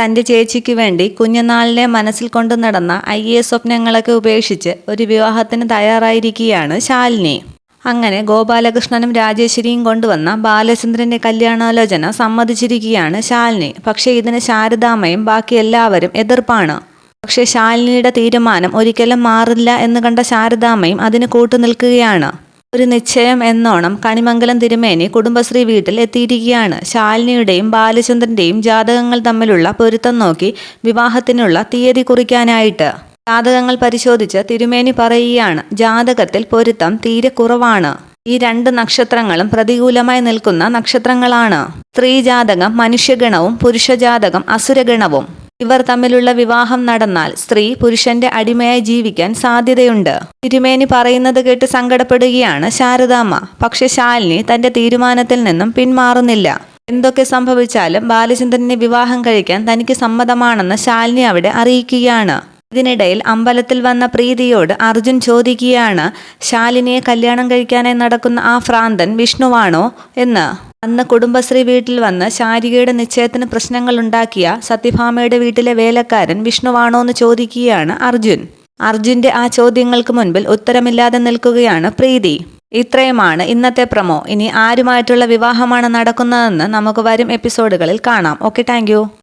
തൻ്റെ ചേച്ചിക്ക് വേണ്ടി കുഞ്ഞുനാളിനെ മനസ്സിൽ കൊണ്ടു നടന്ന IAS സ്വപ്നങ്ങളൊക്കെ ഉപേക്ഷിച്ച് ഒരു വിവാഹത്തിന് തയ്യാറായിരിക്കുകയാണ് ശാലിനി. അങ്ങനെ ഗോപാലകൃഷ്ണനും രാജേശ്വരിയും കൊണ്ടുവന്ന ബാലചന്ദ്രൻ്റെ കല്യാണാലോചന സമ്മതിച്ചിരിക്കുകയാണ് ശാലിനി. പക്ഷേ ഇതിന് ശാരദാമ്മയും ബാക്കി എല്ലാവരും എതിർപ്പാണ്. പക്ഷേ ശാലിനിയുടെ തീരുമാനം ഒരിക്കലും മാറില്ല എന്ന് കണ്ട ശാരദാമ്മയും അതിന് കൂട്ടുനിൽക്കുകയാണ്. ഒരു നിശ്ചയം എന്നോണം കണിമംഗലം തിരുമേനി കുടുംബശ്രീ വീട്ടിൽ എത്തിയിരിക്കുകയാണ്. ശാലിനിയുടെയും ബാലചന്ദ്രൻ്റെയും ജാതകങ്ങൾ തമ്മിലുള്ള പൊരുത്തം നോക്കി വിവാഹത്തിനുള്ള തീയതി കുറിക്കാനായിട്ട്. ജാതകങ്ങൾ പരിശോധിച്ച് തിരുമേനി പറയുകയാണ്, ജാതകത്തിൽ പൊരുത്തം തീരെ കുറവാണ്. ഈ 2 നക്ഷത്രങ്ങളും പ്രതികൂലമായി നിൽക്കുന്ന നക്ഷത്രങ്ങളാണ്. സ്ത്രീ ജാതകം മനുഷ്യഗണവും പുരുഷജാതകം അസുരഗണവും. ഇവർ തമ്മിലുള്ള വിവാഹം നടന്നാൽ സ്ത്രീ പുരുഷന്റെ അടിമയായി ജീവിക്കാൻ സാധ്യതയുണ്ട്. തിരുമേനി പറയുന്നത് കേട്ട് സങ്കടപ്പെടുകയാണ് ശാരദാമ്മ. പക്ഷെ ശാലിനി തന്റെ തീരുമാനത്തിൽ നിന്നും പിന്മാറുന്നില്ല. എന്തൊക്കെ സംഭവിച്ചാലും ബാലചന്ദ്രനെ വിവാഹം കഴിക്കാൻ തനിക്ക് സമ്മതമാണെന്ന് ശാലിനി അവിടെ അറിയിക്കുകയാണ്. ഇതിനിടയിൽ അമ്പലത്തിൽ വന്ന പ്രീതിയോട് അർജുൻ ചോദിക്കുകയാണ്, ശാലിനിയെ കല്യാണം കഴിക്കാനായി നടക്കുന്ന ആ ഭ്രാന്തൻ വിഷ്ണുവാണോ എന്ന്. അന്ന് കുടുംബശ്രീ വീട്ടിൽ വന്ന് ശാരികയുടെ നിശ്ചയത്തിന് പ്രശ്നങ്ങൾ ഉണ്ടാക്കിയ സത്യഭാമയുടെ വീട്ടിലെ വേലക്കാരൻ വിഷ്ണുവാണോ എന്ന് ചോദിക്കുകയാണ് അർജുൻ. അർജുൻ്റെ ആ ചോദ്യങ്ങൾക്ക് മുൻപിൽ ഉത്തരമില്ലാതെ നിൽക്കുകയാണ് പ്രീതി. ഇത്രയുമാണ് ഇന്നത്തെ പ്രൊമോ. ഇനി ആരുമായിട്ടുള്ള വിവാഹമാണ് നടക്കുന്നതെന്ന് നമുക്ക് വരും എപ്പിസോഡുകളിൽ കാണാം. Okay, thank